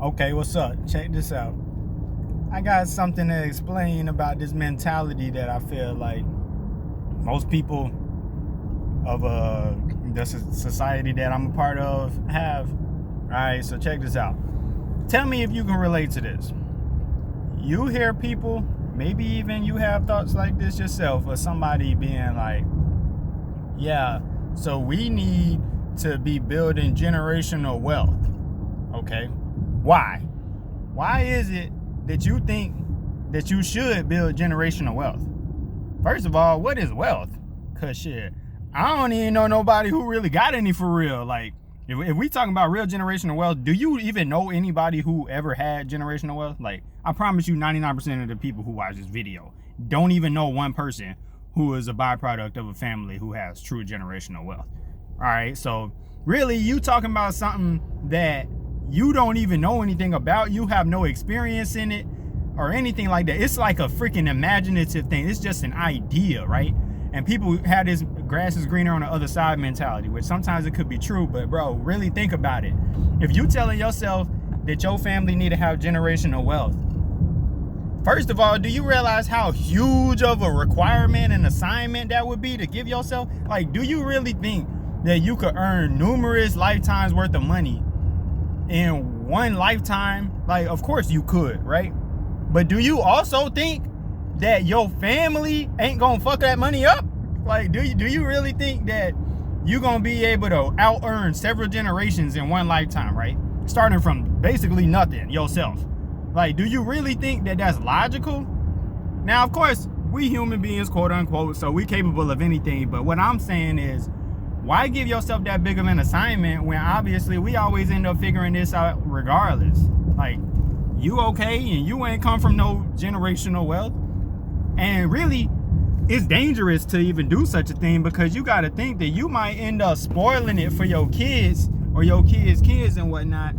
Okay, what's up? Check this out. I got something to explain about this mentality that I feel like most people of the society that I'm a part of have. All right, so check this out. Tell me if you can relate to this. You hear people, maybe even you have thoughts like this yourself, or somebody being like, yeah, so we need to be building generational wealth. Okay, why? Why is it that you think that you should build generational wealth? First of all, what is wealth? Cause shit, I don't even know nobody who really got any for real. Like, if we talking about real generational wealth, do you even know anybody who ever had generational wealth? Like, I promise you 99% of the people who watch this video don't even know one person who is a byproduct of a family who has true generational wealth. All right, so really you talking about something that you don't even know anything about, you have no experience in it or anything like that. It's like a freaking imaginative thing. It's just an idea, right? And people have this grass is greener on the other side mentality, which sometimes it could be true, but bro, really think about it. If you telling yourself that your family need to have generational wealth, first of all, do you realize how huge of a requirement and assignment that would be to give yourself? Like, do you really think that you could earn numerous lifetimes worth of money in one lifetime? Like, of course you could, right? But do you also think that your family ain't gonna fuck that money up? Like, do you really think that you gonna be able to out earn several generations in one lifetime, right? Starting from basically nothing yourself. Like, do you really think that that's logical? Now, of course, we human beings, quote unquote, so we capable of anything. But what I'm saying is, why give yourself that big of an assignment when obviously we always end up figuring this out regardless? Like, you okay and you ain't come from no generational wealth. And really, it's dangerous to even do such a thing, because you got to think that you might end up spoiling it for your kids or your kids and whatnot,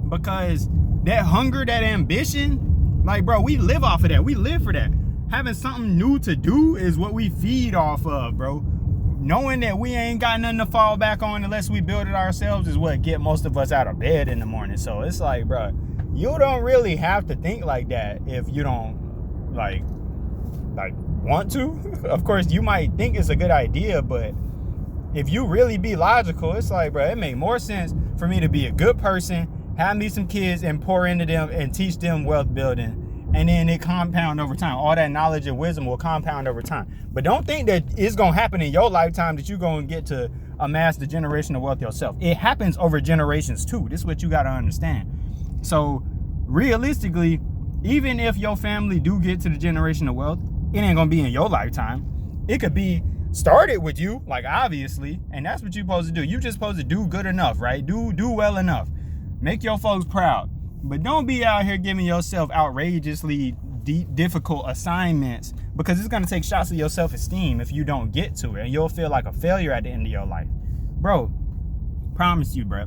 because that hunger, that ambition, like, bro, we live off of that. We live for that. Having something new to do is what we feed off of, bro. Knowing that we ain't got nothing to fall back on unless we build it ourselves is what get most of us out of bed in the morning. So it's like, bro, you don't really have to think like that if you don't like want to. Of course, you might think it's a good idea, but if you really be logical, it's like, bro, it make more sense for me to be a good person, have me some kids and pour into them and teach them wealth building. And then it compound over time. All that knowledge and wisdom will compound over time. But don't think that it's going to happen in your lifetime that you're going to get to amass the generational wealth yourself. It happens over generations too. This is what you got to understand. So realistically, even if your family do get to the generational wealth, it ain't going to be in your lifetime. It could be started with you, like, obviously. And that's what you're supposed to do. You're just supposed to do good enough, right? Do well enough. Make your folks proud. But don't be out here giving yourself outrageously difficult assignments, because it's going to take shots of your self-esteem if you don't get to it, and you'll feel like a failure at the end of your life. Bro, promise you, bro,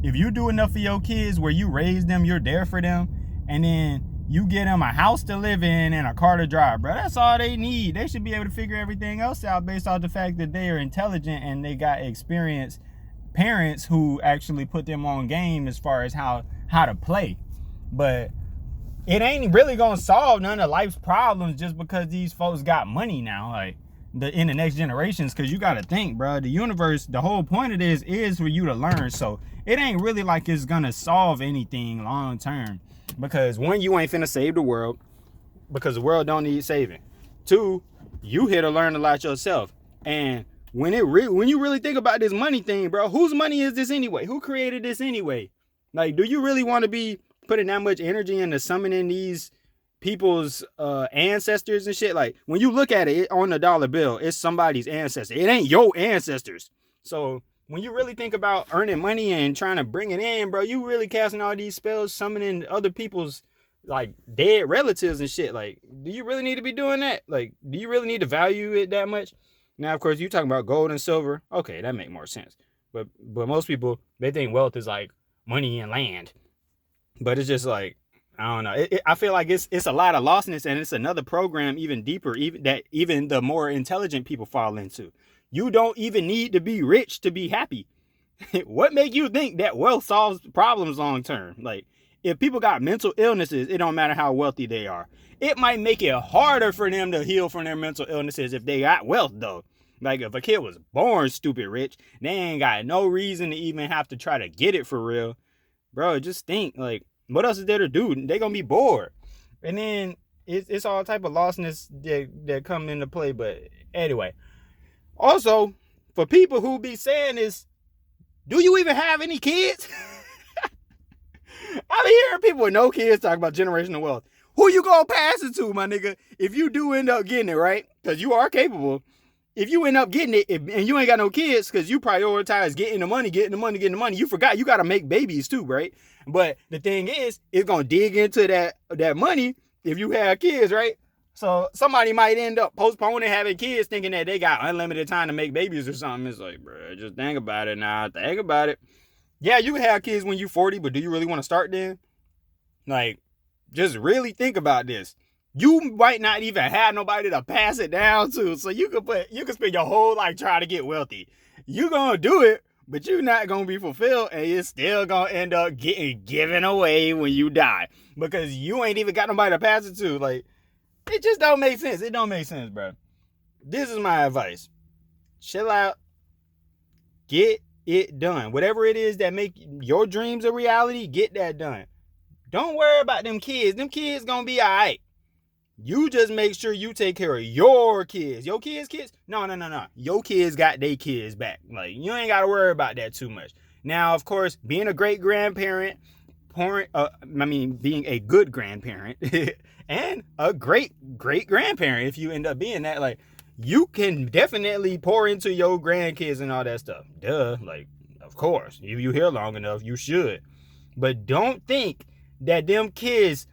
if you do enough for your kids where you raise them, you're there for them, and then you get them a house to live in and a car to drive, bro, that's all they need. They should be able to figure everything else out based off the fact that they are intelligent and they got experienced parents who actually put them on game as far as how to play. But it ain't really gonna solve none of life's problems just because these folks got money now, like in the next generations. Because you gotta think, bro, the universe, the whole point of this is for you to learn. So it ain't really like it's gonna solve anything long term, because one, you ain't finna save the world, because the world don't need saving. Two, you here to learn a lot yourself. And when you really think about this money thing, bro, whose money is this anyway? Who created this anyway? Like, do you really want to be putting that much energy into summoning these people's ancestors and shit? Like, when you look at it on the dollar bill, it's somebody's ancestor. It ain't your ancestors. So when you really think about earning money and trying to bring it in, bro, you really casting all these spells, summoning other people's like dead relatives and shit. Like, do you really need to be doing that? Like, do you really need to value it that much? Now, of course, you talking about gold and silver. Okay, that make more sense. But most people, they think wealth is like money and land. But it's just like, I don't know. I feel like it's a lot of lostness, and it's another program even deeper, even the more intelligent people fall into. You don't even need to be rich to be happy. What make you think that wealth solves problems long term? Like, if people got mental illnesses, it don't matter how wealthy they are. It might make it harder for them to heal from their mental illnesses if they got wealth, though. Like, if a kid was born stupid rich, they ain't got no reason to even have to try to get it for real. Bro, just think, like, what else is there to do? They gonna be bored. And then it's all type of lostness that come into play. But anyway, also, for people who be saying this, do you even have any kids? I be hearing people with no kids talk about generational wealth. Who you gonna pass it to, my nigga? If you do end up getting it, right? Because you are capable. If you end up getting it and you ain't got no kids because you prioritize getting the money, you forgot you got to make babies too, right? But the thing is, it's going to dig into that money if you have kids, right? So somebody might end up postponing having kids thinking that they got unlimited time to make babies or something. It's like, bro, just think about it now. Think about it. Yeah, you can have kids when you're 40, but do you really want to start then? Like, just really think about this. You might not even have nobody to pass it down to, so you can spend your whole life trying to get wealthy. You gonna do it, but you're not gonna be fulfilled, and you're still gonna end up getting given away when you die because you ain't even got nobody to pass it to. Like, it just don't make sense. It don't make sense, bro. This is my advice: chill out, get it done. Whatever it is that make your dreams a reality, get that done. Don't worry about them kids. Them kids gonna be all right. You just make sure you take care of your kids. Your kids? No. Your kids got their kids back. Like, you ain't got to worry about that too much. Now, of course, being a great grandparent, being a good grandparent and a great grandparent, if you end up being that, like, you can definitely pour into your grandkids and all that stuff. Duh. Like, of course, if you here long enough, you should. But don't think that them kids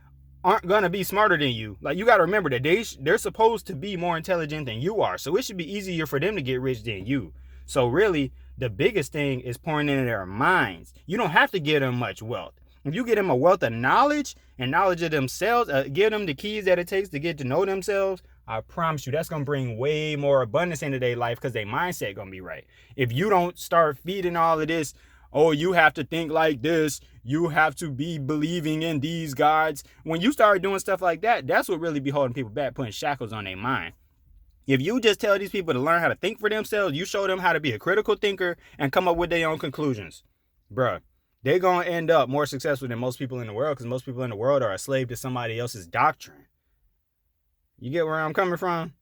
aren't gonna be smarter than you. Like, you gotta remember that they're supposed to be more intelligent than you are. So it should be easier for them to get rich than you. So really, the biggest thing is pouring into their minds. You don't have to give them much wealth. If you give them a wealth of knowledge and knowledge of themselves, give them the keys that it takes to get to know themselves, I promise you that's gonna bring way more abundance into their life because their mindset gonna be right. If you don't start feeding all of this, oh, you have to think like this, you have to be believing in these gods. When you start doing stuff like that, that's what really be holding people back, putting shackles on their mind. If you just tell these people to learn how to think for themselves, you show them how to be a critical thinker and come up with their own conclusions, bruh, they're going to end up more successful than most people in the world because most people in the world are a slave to somebody else's doctrine. You get where I'm coming from?